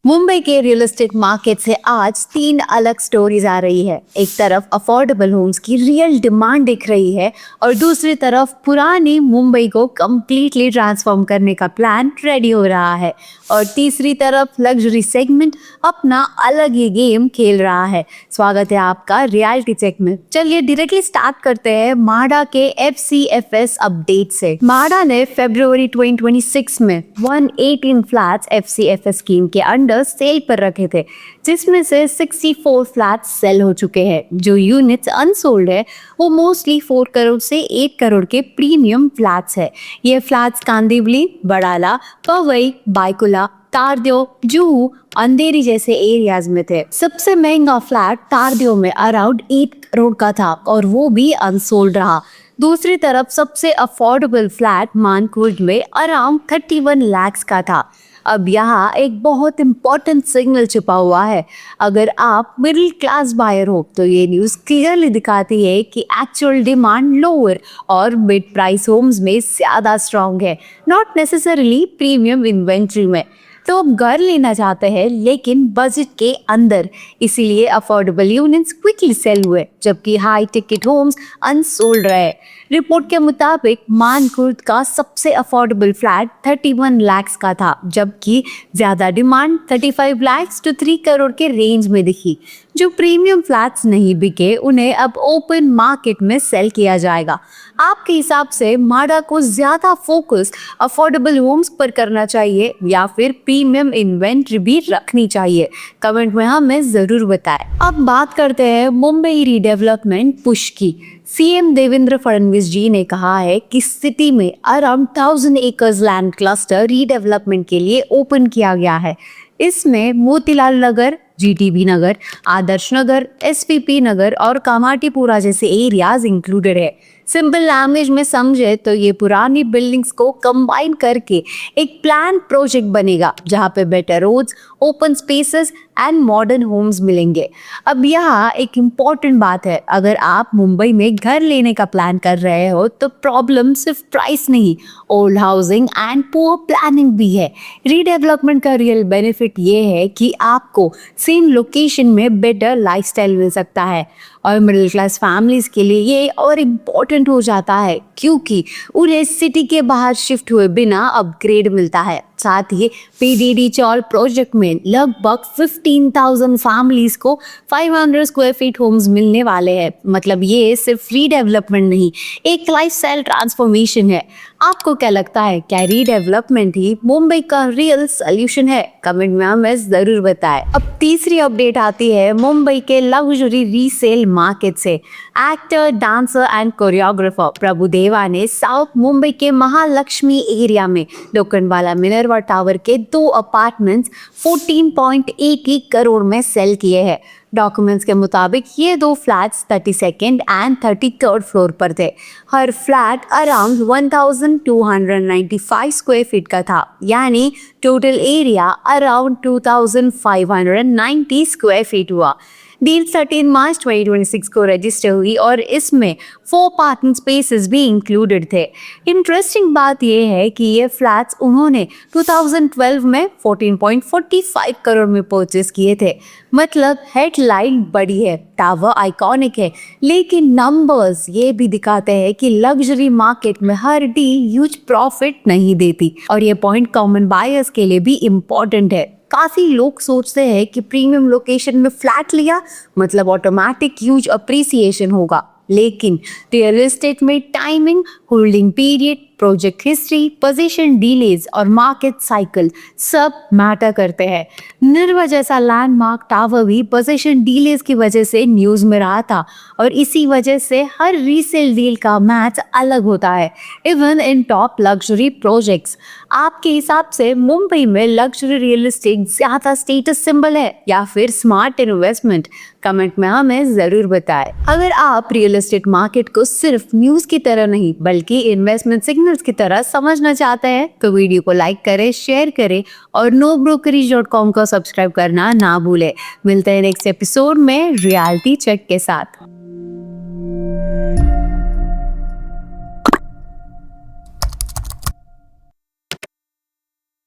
मुंबई के real estate market से आज तीन अलग स्टोरीज आ रही है। एक तरफ अफोर्डेबल होम्स की रियल डिमांड दिख रही है और दूसरी तरफ पुरानी मुंबई को कम्प्लीटली ट्रांसफॉर्म करने का प्लान रेडी हो रहा है और तीसरी तरफ लग्जरी सेगमेंट अपना अलग ही गेम खेल रहा है। स्वागत है आपका रियलिटी चेक में। चलिए डायरेक्टली स्टार्ट करते हैं माडा के FCFS अपडेट से। माडा ने फरवरी 2026 में 118 फ्लैट्स FCFS स्कीम के अंडर सेल पर रखे थे, जिसमें से 64 फ्लैट्स सेल हो चुके हैं। जो यूनिट्स अनसोल्ड है वो मोस्टली 4 करोड़ से 8 करोड़ के प्रीमियम फ्लैट्स है। ये फ्लैट्स कांदिवली, बड़ाला, पवई, बायकुला, तारदेव, जुहू, अंधेरी जैसे एरियाज में थे। सबसे महंगा फ्लैट तारदेव में अराउंड 8 करोड़ का था और वो भी अनसोल्ड रहा। दूसरी तरफ सबसे अफोर्डेबल फ्लैट मानकुर्द में अराउंड 31 लाख का था। अब यहाँ एक बहुत इंपॉर्टेंट सिग्नल छिपा हुआ है। अगर आप मिडिल क्लास बायर हो तो ये न्यूज़ क्लियरली दिखाती है कि एक्चुअल डिमांड लोअर और मिड प्राइस होम्स में ज़्यादा स्ट्रॉन्ग है, नॉट नेसेसरीली प्रीमियम इन्वेंट्री में। तो आप घर लेना चाहते हैं लेकिन बजट के अंदर, इसीलिए अफोर्डेबल यूनिट्स क्विकली सेल हुए जबकि हाई टिकट होम्स अनसोल्ड रहे। रिपोर्ट के मुताबिक मानकुर्द का सबसे अफोर्डेबल फ्लैट 31 लाख का था, जबकि ज़्यादा डिमांड 35 लाख to 3 करोड़ के रेंज में दिखी। जो प्रीमियम फ्लैट्स नहीं बिके उन्हें अब ओपन मार्केट में सेल किया जाएगा। आपके हिसाब से माडा को ज़्यादा फोकस अफोर्डेबल होम्स पर करना चाहिए या फिर प्रीमियम इन्वेंट्री भी रखनी चाहिए? कमेंट में हमें ज़रूर बताएं। अब बात करते हैं मुंबई रीडेवलपमेंट पुश की। सीएम देवेंद्र फडणवीस जी ने कहा है कि सिटी में around 1000 acres land cluster redevelopment के लिए ओपन किया गया है। इसमें मोतीलाल नगर, GTB नगर, आदर्श नगर, SPP नगर और कामाटीपुरा जैसे एरियाज इंक्लूडेड है। सिंपल लैंग्वेज में समझे तो ये पुरानी बिल्डिंग्स को कंबाइन करके एक प्लान प्रोजेक्ट बनेगा जहाँ पे better roads, open spaces and modern homes मिलेंगे। अब यहाँ एक इम्पॉर्टेंट बात है, अगर आप मुंबई में घर लेने का प्लान कर रहे हो तो प्रॉब्लम सिर्फ प्राइस नहीं, old housing and poor planning भी है। रीडेवलपमेंट का रियल बेनिफिट ये है कि आपको सेम लोकेशन में बेटर लाइफस्टाइल मिल सकता है और मिडिल क्लास फैमिलीज के लिए ये और इम्पोर्टेंट हो जाता है क्योंकि उन्हें सिटी के बाहर शिफ्ट हुए बिना अपग्रेड मिलता है। साथ ही PDD चौल प्रोजेक्ट में लगभग 15,000 फैमिलीज को 500 स्क्वायर फीट होम्स मिलने वाले हैं। मतलब ये सिर्फ रीडेवलपमेंट नहीं, एक लाइफस्टाइल ट्रांसफॉर्मेशन है। आपको क्या लगता है, क्या रीडेवलपमेंट ही मुंबई का रियल सोल्यूशन है? कमेंट में हमें जरूर बताएं। अब तीसरी अपडेट आती है मुंबई के लग्जरी रीसेल मार्केट से। Actor, dancer and choreographer Prabhudeva ने साउथ मुंबई के महालक्ष्मी एरिया में लोखंडवाला मिनर्वा टावर के 2 अपार्टमेंट्स 14.8 करोड़ में सेल किए हैं। डॉक्यूमेंट्स के मुताबिक ये 2 flats 32nd and 33rd floor पर थे। हर फ्लैट अराउंड 1295 स्क्वायर फीट का था, यानी total area around 2590 square feet हुआ। डील 13 मार्च 2026 को रजिस्टर हुई और इसमें 4 पार्किंग स्पेसेस भी इंक्लूडेड थे। इंटरेस्टिंग बात यह है कि ये फ्लैट्स उन्होंने 2012 में 14.45 करोड़ में परचेस किए थे। मतलब हेडलाइन बड़ी है, टावर आइकॉनिक है, लेकिन नंबर्स ये भी दिखाते हैं कि लग्जरी मार्केट में हर डील ह्यूज प्रॉफिट नहीं देती और ये पॉइंट कॉमन बायर्स के लिए भी इम्पोर्टेंट है। काफ़ी लोग सोचते हैं कि प्रीमियम लोकेशन में फ्लैट लिया मतलब ऑटोमेटिक ह्यूज अप्रिसिएशन होगा, लेकिन रियल एस्टेट में timing, holding period, project history, position delays और मार्केट साइकिल सब मैटर करते हैं। निर्वा जैसा लैंडमार्क टावर भी पोजीशन डिलेज की वजह से न्यूज़ में रहा था और इसी वजह से हर रीसेल डील का मैच अलग होता है, even in top luxury projects. आपके हिसाब से मुंबई में लग्जरी रियल एस्टेट ज़्यादा स्टेटस सिंबल है या फिर स्मार्ट इन्वेस्टमेंट? कमेंट में हमें ज़रूर बताएं। अगर आप रियल एस्टेट मार्केट को सिर्फ न्यूज़ की तरह नहीं बल्कि इन्वेस्टमेंट सिग्नल्स की तरह समझना चाहते हैं तो वीडियो को लाइक करें, शेयर करें और nobrokerage.com को सब्सक्राइब करना ना भूलें। मिलते हैं नेक्स्ट एपिसोड में रियलिटी चेक के साथ।